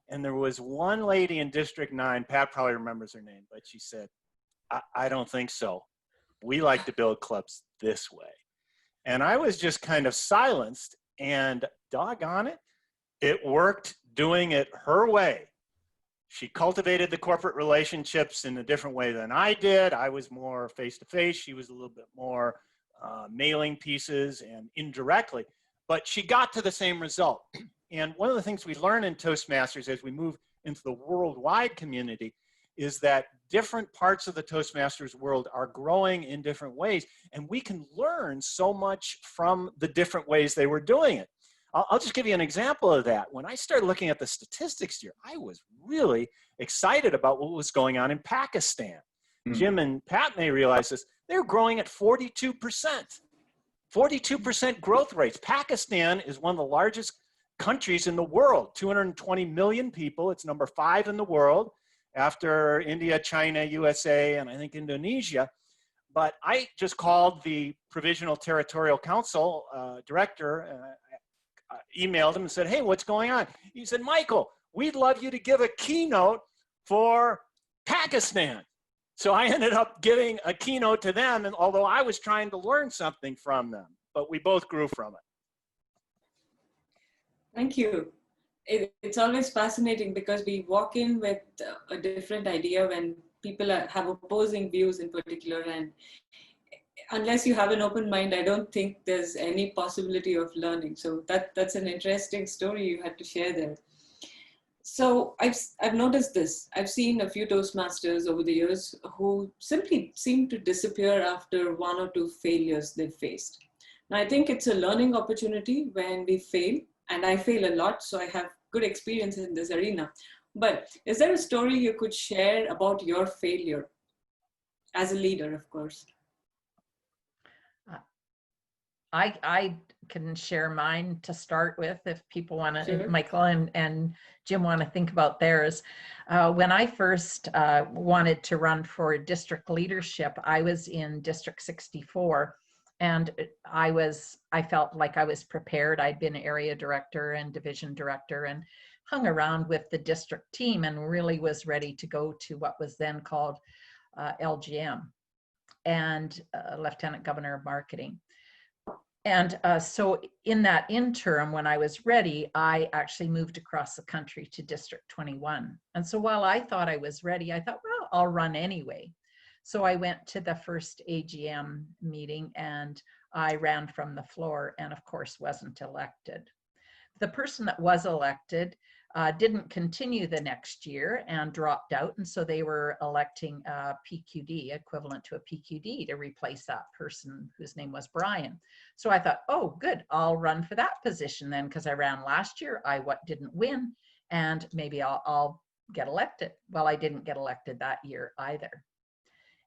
Speaker 4: And there was one lady in District 9, Pat probably remembers her name, but she said, I don't think so. We like to build clubs this way. And I was just kind of silenced, and doggone it, it worked doing it her way. She cultivated the corporate relationships in a different way than I did. I was more face-to-face. She was a little bit more mailing pieces and indirectly, but she got to the same result. And one of the things we learn in Toastmasters as we move into the worldwide community is that different parts of the Toastmasters world are growing in different ways, and we can learn so much from the different ways they were doing it. I'll just give you an example of that. When I started looking at the statistics here, I was really excited about what was going on in Pakistan. Jim and Pat may realize this. They're growing at 42%. 42% growth rates. Pakistan is one of the largest countries in the world, 220 million people. It's number 5 in the world after India, China, USA, and I think Indonesia. But I just called the Provisional Territorial Council director, emailed him and said, hey, what's going on? He said, Michael, we'd love you to give a keynote for Pakistan. So I ended up giving a keynote to them, and although I was trying to learn something from them, but we both grew from it.
Speaker 2: Thank you. It's always fascinating because we walk in with a different idea when people have opposing views in particular, and unless you have an open mind, I don't think there's any possibility of learning. So that's an interesting story you had to share there. So I've noticed this. I've seen a few Toastmasters over the years who simply seem to disappear after 1 or 2 failures they've faced. Now, I think it's a learning opportunity when we fail, and I fail a lot, so I have good experience in this arena. But is there a story you could share about your failure as a leader, of course?
Speaker 3: I can share mine to start with if people want to,
Speaker 2: Sure.
Speaker 3: Michael and Jim want to think about theirs. When I first wanted to run for district leadership, I was in District 64, and I felt like I was prepared. I'd been area director and division director and hung around with the district team and really was ready to go to what was then called LGM and Lieutenant Governor of Marketing. And so in that interim, when I was ready, I actually moved across the country to District 21. And so while I thought I was ready, I thought, well, I'll run anyway. So I went to the first AGM meeting and I ran from the floor and of course wasn't elected. The person that was elected didn't continue the next year and dropped out. And so they were electing a PQD, equivalent to a PQD, to replace that person whose name was Brian. So I thought, oh, good, I'll run for that position then, because I ran last year, I didn't win, and maybe I'll get elected. Well, I didn't get elected that year either.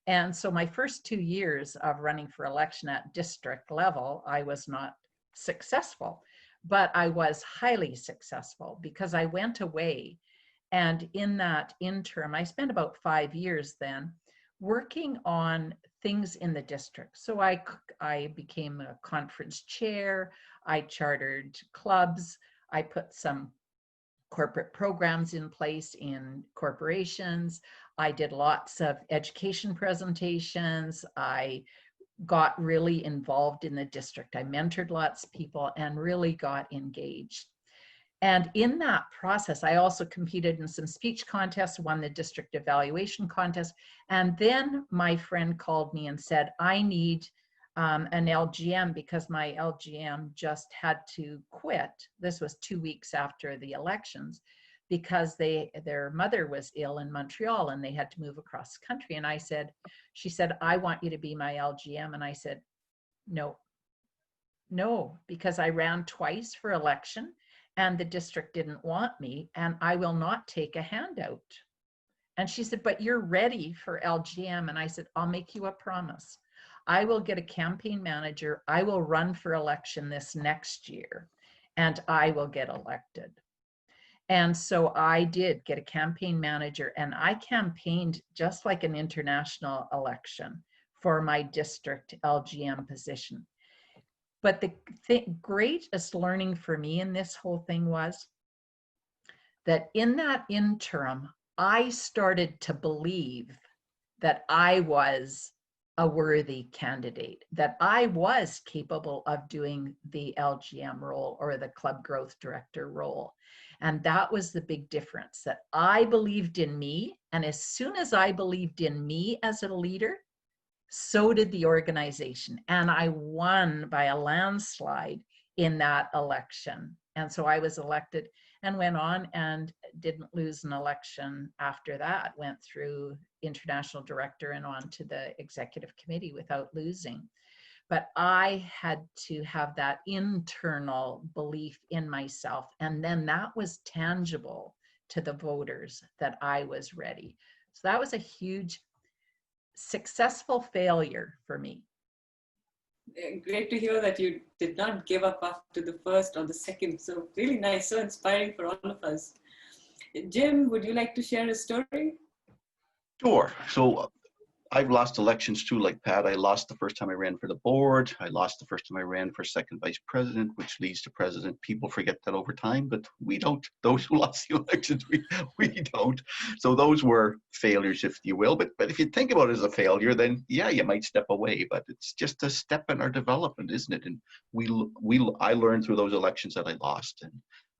Speaker 3: And so my first 2 years of running for election at district level, I was not successful. But I was highly successful because I went away, and in that interim, I spent about 5 years then working on things in the district. So I became a conference chair, I chartered clubs, I put some corporate programs in place in corporations, I did lots of education presentations, I got really involved in the district. I mentored lots of people and really got engaged. And in that process, I also competed in some speech contests, won the district evaluation contest. And then my friend called me and said, I need an LGM because my LGM just had to quit. This was 2 weeks after the elections because their mother was ill in Montreal and they had to move across the country. And she said, I want you to be my LGM. And I said, no, because I ran twice for election and the district didn't want me and I will not take a handout. And she said, but you're ready for LGM. And I said, I'll make you a promise. I will get a campaign manager. I will run for election this next year and I will get elected. And so I did get a campaign manager and I campaigned just like an international election for my district LGM position. But the greatest learning for me in this whole thing was that in that interim, I started to believe that I was a worthy candidate, that I was capable of doing the LGM role or the club growth director role. And that was the big difference, that I believed in me. And as soon as I believed in me as a leader, so did the organization. And I won by a landslide in that election. And so I was elected and went on and didn't lose an election after that, went through international director and on to the executive committee without losing. But I had to have that internal belief in myself. And then that was tangible to the voters that I was ready. So that was a huge successful failure for me.
Speaker 2: Great to hear that you did not give up after the first or the second. So really nice, so inspiring for all of us. Jim, would you like to share a story?
Speaker 5: Sure. So I've lost elections too, like Pat. I lost the first time I ran for the board. I lost the first time I ran for second vice president, which leads to president. People forget that over time, but we don't. Those who lost the elections, we don't. So those were failures, if you will. But if you think about it as a failure, then yeah, you might step away. But it's just a step in our development, isn't it? And I learned through those elections that I lost, and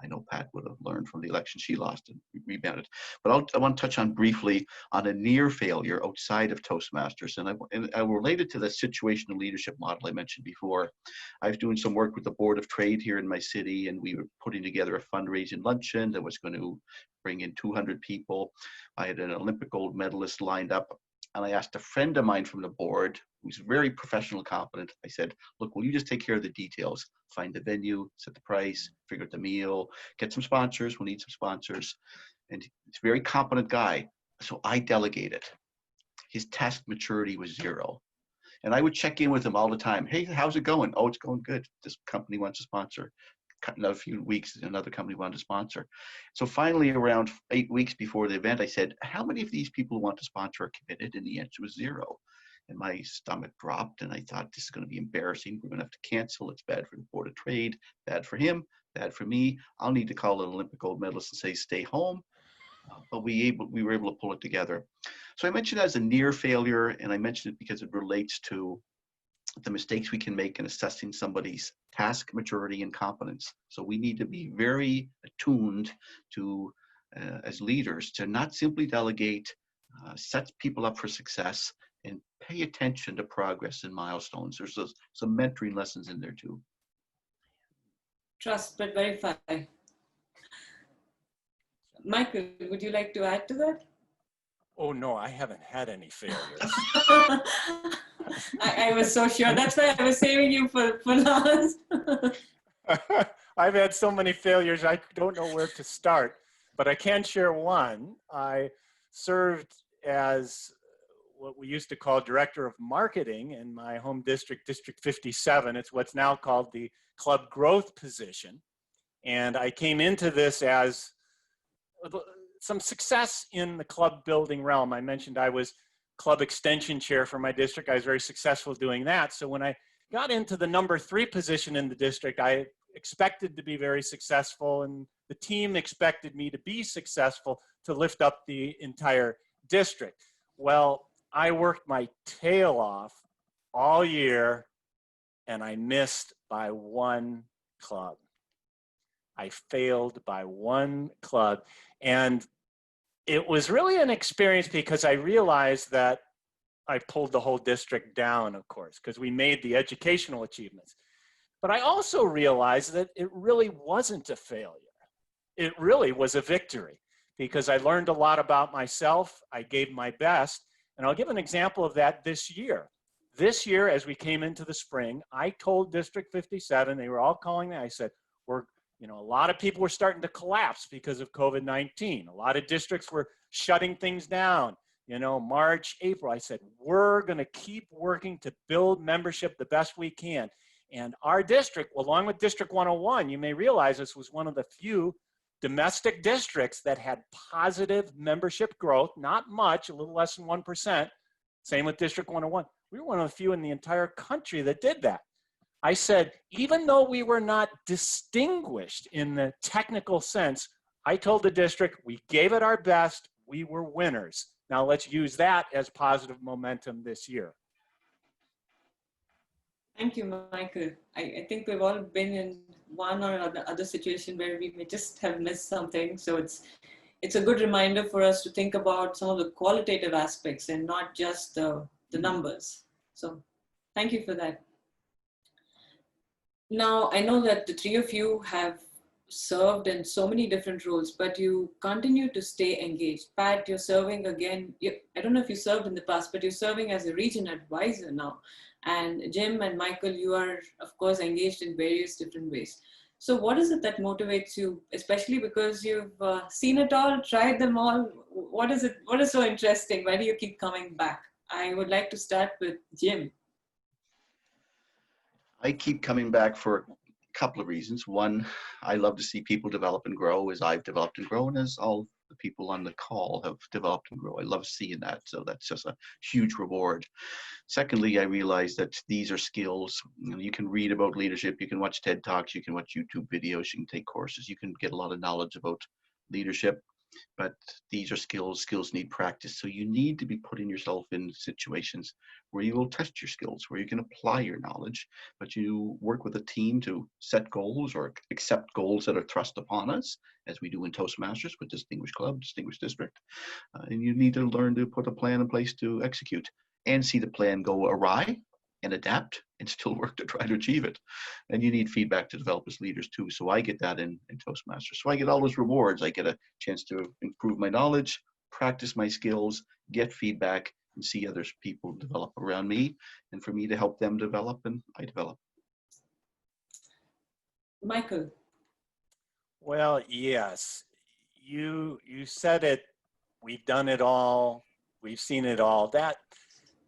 Speaker 5: I know Pat would have learned from the election she lost and rebounded. But I want to touch on briefly on a near failure outside of Toastmasters. And I related to the situational leadership model I mentioned before. I was doing some work with the Board of Trade here in my city, and we were putting together a fundraising luncheon that was going to bring in 200 people. I had an Olympic gold medalist lined up. And I asked a friend of mine from the board, who's very professional, competent. I said, look, will you just take care of the details? Find the venue, set the price, figure out the meal, get some sponsors. We'll need some sponsors. And he's a very competent guy. So I delegated. His task maturity was 0. And I would check in with him all the time. Hey, how's it going? Oh, it's going good. This company wants to sponsor. Another few weeks, another company wanted to sponsor. So finally, around 8 weeks before the event, I said, how many of these people who want to sponsor are committed? And the answer was 0. And my stomach dropped, and I thought, this is going to be embarrassing. We're going to have to cancel. It's bad for the Board of Trade, bad for him, bad for me. I'll need to call an Olympic gold medalist and say, stay home. But we were able to pull it together. So I mentioned that as a near failure, and I mentioned it because it relates to the mistakes we can make in assessing somebody's task maturity and competence. So we need to be very attuned to, as leaders, to not simply delegate, set people up for success, and pay attention to progress and milestones. There's some mentoring lessons in there too.
Speaker 2: Trust but verify. Michael, would you like to add to that?
Speaker 4: Oh no, I haven't had any failures.
Speaker 2: I was so sure. That's why I was saving you for last.
Speaker 4: I've had so many failures, I don't know where to start, but I can share one. I served as what we used to call director of marketing in my home district, District 57. It's what's now called the club growth position. And I came into this as some success in the club building realm. I mentioned I was club extension chair for my district. I was very successful doing that. So when I got into the number 3 position in the district, I expected to be very successful, and the team expected me to be successful to lift up the entire district. Well, I worked my tail off all year, and I missed by 1 club. I failed by 1 club. And it was really an experience because I realized that I pulled the whole district down, of course, because we made the educational achievements. But I also realized that it really wasn't a failure. It really was a victory because I learned a lot about myself. I gave my best. And I'll give an example of that this year. This year, as we came into the spring, I told District 57, they were all calling me, I said, a lot of people were starting to collapse because of COVID-19. A lot of districts were shutting things down. March, April, I said, we're going to keep working to build membership the best we can. And our district, along with District 101, you may realize this was one of the few domestic districts that had positive membership growth, not much, a little less than 1%. Same with District 101. We were one of the few in the entire country that did that. I said, even though we were not distinguished in the technical sense, I told the district, we gave it our best, we were winners. Now let's use that as positive momentum this year.
Speaker 2: Thank you, Michael. I think we've all been in one or other situation where we may just have missed something. So it's a good reminder for us to think about some of the qualitative aspects and not just the numbers. So thank you for that. Now, I know that the three of you have served in so many different roles, but you continue to stay engaged. Pat, you're serving again. I don't know if you served in the past, but you're serving as a region advisor now. And Jim and Michael, you are, of course, engaged in various different ways. So what is it that motivates you, especially because you've seen it all, tried them all? What is it? What is so interesting? Why do you keep coming back? I would like to start with Jim.
Speaker 5: I keep coming back for a couple of reasons. One, I love to see people develop and grow as I've developed and grown, as all the people on the call have developed and grow. I love seeing that. So that's just a huge reward. Secondly, I realize that these are skills. You can read about leadership, you can watch TED Talks, you can watch YouTube videos, you can take courses, you can get a lot of knowledge about leadership. But these are skills. Skills need practice. So you need to be putting yourself in situations where you will test your skills, where you can apply your knowledge, but you work with a team to set goals or accept goals that are thrust upon us, as we do in Toastmasters with Distinguished Club, Distinguished District. And you need to learn to put a plan in place to execute and see the plan go awry and adapt and still work to try to achieve it. And you need feedback to develop as leaders too. So I get that in Toastmasters. So I get all those rewards. I get a chance to improve my knowledge, practice my skills, get feedback, and see other people develop around me, and for me to help them develop, and I develop.
Speaker 2: Michael.
Speaker 4: Well, yes, you said it. We've done it all. We've seen it all. That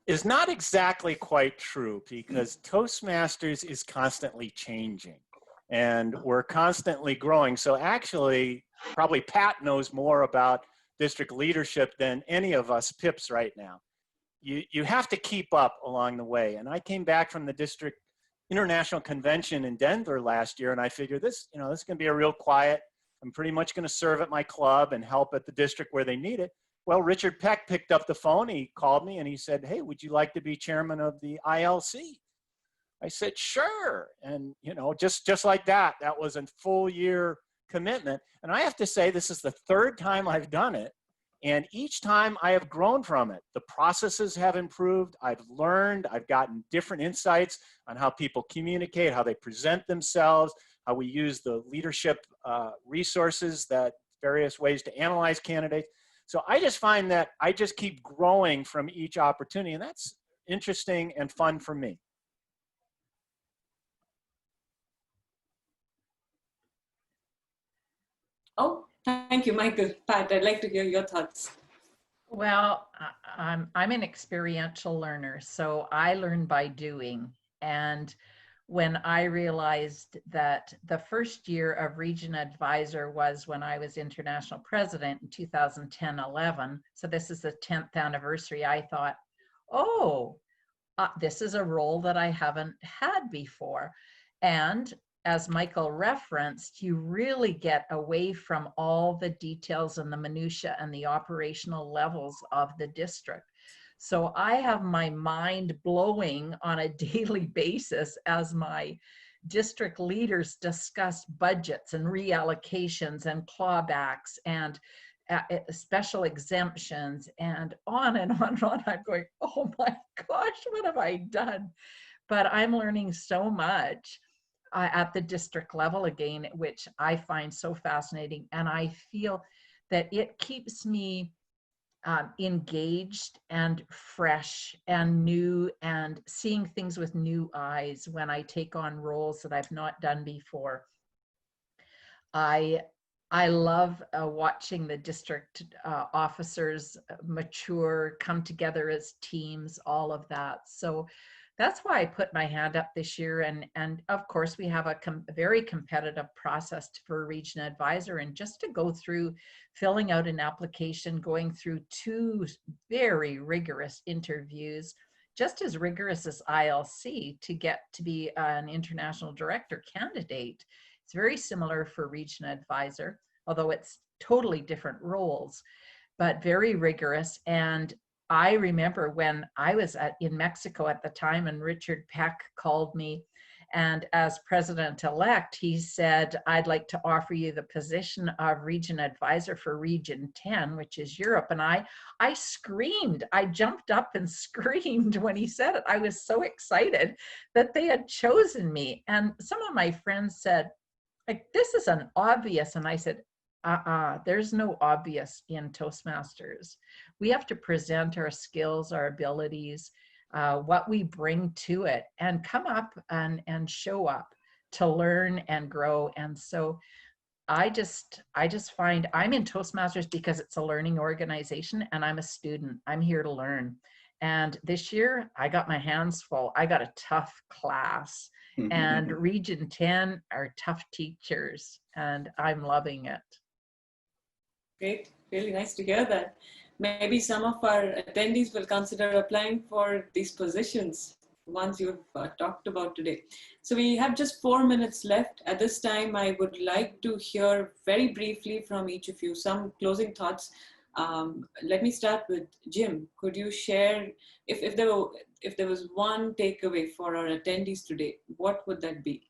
Speaker 4: is not exactly quite true, because Toastmasters is constantly changing and we're constantly growing. So actually, probably Pat knows more about district leadership than any of us PIPs right now. You have to keep up along the way. And I came back from the district international convention in Denver last year, and I figured this is going to be a real quiet. I'm pretty much going to serve at my club and help at the district where they need it. Well, Richard Peck picked up the phone. He called me and he said, "Hey, would you like to be chairman of the ILC?" I said, "Sure." And just like that, that was a full year commitment. And I have to say, this is the third time I've done it. And each time I have grown from it. The processes have improved. I've learned. I've gotten different insights on how people communicate, how they present themselves, how we use the leadership resources, that various ways to analyze candidates. So I just find that I just keep growing from each opportunity, and that's interesting and fun for me.
Speaker 2: Oh, thank you, Michael. Pat, I'd like to hear your thoughts.
Speaker 3: Well, I'm an experiential learner, so I learn by doing. And when I realized that the first year of Region Advisor was when I was international president in 2010-11, so this is the 10th anniversary, I thought, oh, this is a role that I haven't had before. And as Michael referenced, you really get away from all the details and the minutiae and the operational levels of the district. So I have my mind blowing on a daily basis as my district leaders discuss budgets and reallocations and clawbacks and special exemptions and on and on and on. I'm going, oh my gosh, what have I done? But I'm learning so much at the district level again, which I find so fascinating. And I feel that it keeps me engaged and fresh and new and seeing things with new eyes when I take on roles that I've not done before. I love watching the district officers mature, come together as teams, all of that. So that's why I put my hand up this year. And of course, we have a very competitive process for a region advisor. And just to go through filling out an application, going through 2 very rigorous interviews, just as rigorous as ILC to get to be an international director candidate. It's very similar for region advisor, although it's totally different roles, but very rigorous. And I remember when I was in Mexico at the time, and Richard Peck called me, and as president-elect, he said, I'd like to offer you the position of region advisor for Region 10, which is Europe. And I screamed, I jumped up and screamed when he said it. I was so excited that they had chosen me. And some of my friends said, like, this is an obvious. And I said, there's no obvious in Toastmasters. We have to present our skills, our abilities, what we bring to it, and come up and show up to learn and grow. And so I just find I'm in Toastmasters because it's a learning organization, and I'm a student. I'm here to learn. And this year I got my hands full. I got a tough class, and Region 10 are tough teachers, and I'm loving it.
Speaker 2: Great, really nice to hear that. Maybe some of our attendees will consider applying for these positions, ones you've talked about today. So we have just 4 minutes left. At this time, I would like to hear very briefly from each of you some closing thoughts. Let me start with Jim. Could you share, if there was one takeaway for our attendees today, what would that be?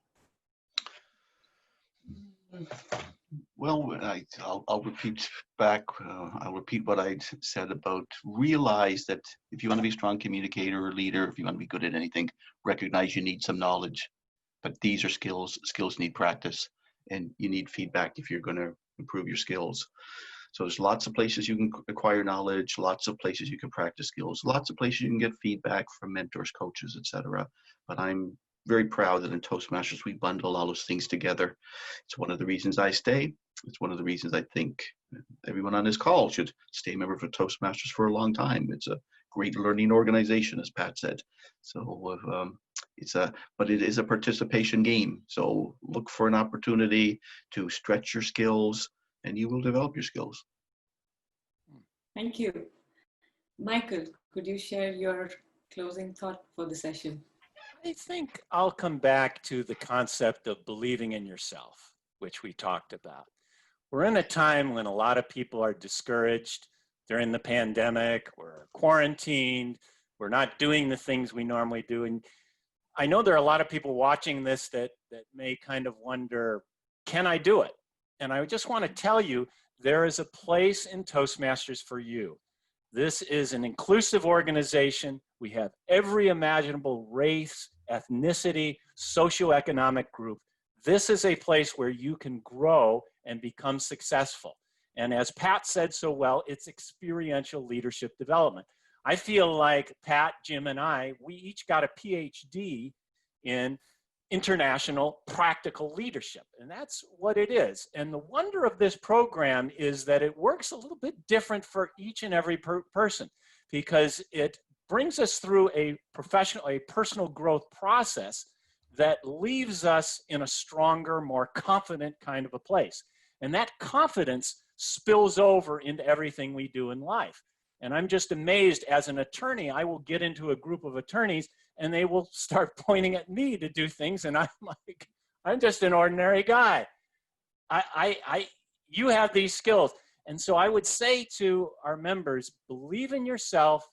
Speaker 5: Well, I'll repeat back. I'll repeat what I said about realize that if you want to be a strong communicator or leader, if you want to be good at anything, recognize you need some knowledge. But these are skills. Skills need practice, and you need feedback if you're going to improve your skills. So there's lots of places you can acquire knowledge, lots of places you can practice skills, lots of places you can get feedback from mentors, coaches, etc. But I'm very proud that in Toastmasters we bundle all those things together. It's one of the reasons I stay. It's one of the reasons I think everyone on this call should stay a member for Toastmasters for a long time. It's a great learning organization, as Pat said. So but it is a participation game. So look for an opportunity to stretch your skills, and you will develop your skills.
Speaker 2: Thank you. Michael, could you share your closing thought for the session?
Speaker 4: I think I'll come back to the concept of believing in yourself, which we talked about. We're in a time when a lot of people are discouraged during the pandemic, we're quarantined, we're not doing the things we normally do. And I know there are a lot of people watching this that may kind of wonder, can I do it? And I just want to tell you, there is a place in Toastmasters for you. This is an inclusive organization. We have every imaginable race, ethnicity, socioeconomic group. This is a place where you can grow and become successful. And as Pat said so well, it's experiential leadership development. I feel like Pat, Jim, and I, we each got a PhD in international practical leadership. And that's what it is. And the wonder of this program is that it works a little bit different for each and every person, because it brings us through a personal growth process that leaves us in a stronger, more confident kind of a place. And that confidence spills over into everything we do in life. And I'm just amazed, as an attorney, I will get into a group of attorneys and they will start pointing at me to do things. And I'm like, I'm just an ordinary guy. You have these skills. And so I would say to our members, believe in yourself,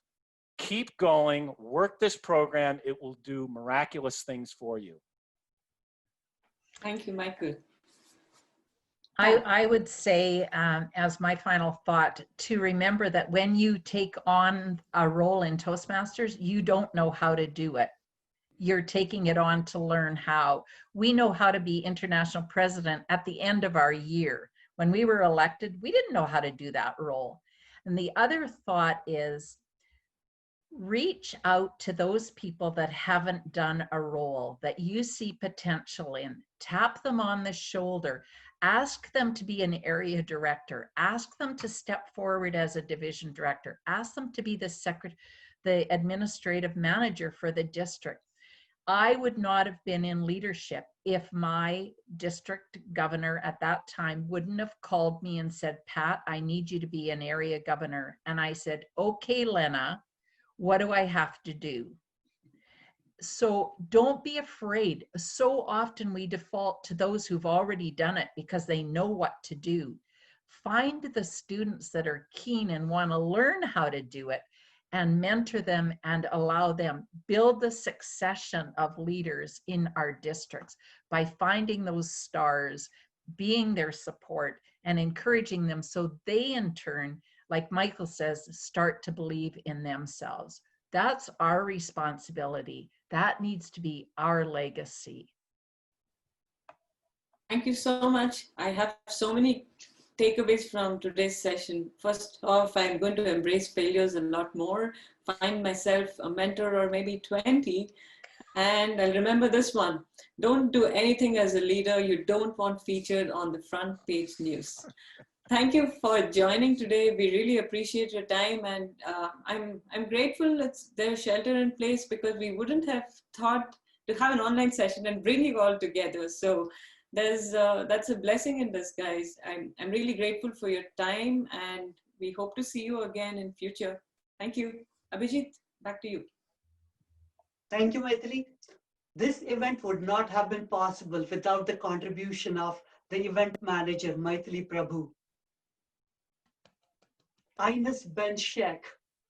Speaker 4: keep going, work this program. It will do miraculous things for you.
Speaker 2: Thank you, Michael.
Speaker 3: I would say, as my final thought, to remember that when you take on a role in Toastmasters, you don't know how to do it. You're taking it on to learn how. We know how to be international president at the end of our year. When we were elected, we didn't know how to do that role. And the other thought is, reach out to those people that haven't done a role that you see potential in. Tap them on the shoulder. Ask them to be an area director. Ask them to step forward as a division director. Ask them to be the administrative manager for the district. I would not have been in leadership if my district governor at that time wouldn't have called me and said, Pat, I need you to be an area governor. And I said, okay, Lena, what do I have to do? So don't be afraid. So often we default to those who've already done it because they know what to do. Find the students that are keen and want to learn how to do it and mentor them and allow them build the succession of leaders in our districts by finding those stars, being their support and encouraging them so they in turn, like Michael says, start to believe in themselves. That's our responsibility. That needs to be our legacy.
Speaker 2: Thank you so much. I have so many takeaways from today's session. First off, I'm going to embrace failures a lot more, find myself a mentor or maybe 20, and I'll remember this one. Don't do anything as a leader you don't want featured on the front page news. Thank you for joining today. We really appreciate your time, and I'm grateful there's shelter in place, because we wouldn't have thought to have an online session and bring you all together. So that's a blessing in disguise. I'm really grateful for your time, and we hope to see you again in future. Thank you. Abhijit, back to you.
Speaker 1: Thank you, Maithili. This event would not have been possible without the contribution of the event manager, Maithili Prabhu, Ines Benshek,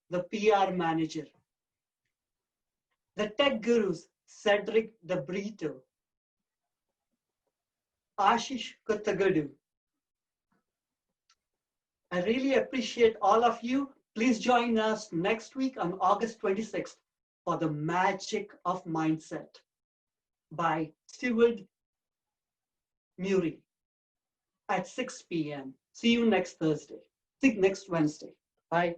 Speaker 1: the PR manager, the tech gurus, Cedric De Brito, Ashish Kuttagadu. I really appreciate all of you. Please join us next week on August 26th for The Magic of Mindset by Stewart Murray at 6 p.m. See you next Thursday. See you next Wednesday. Bye.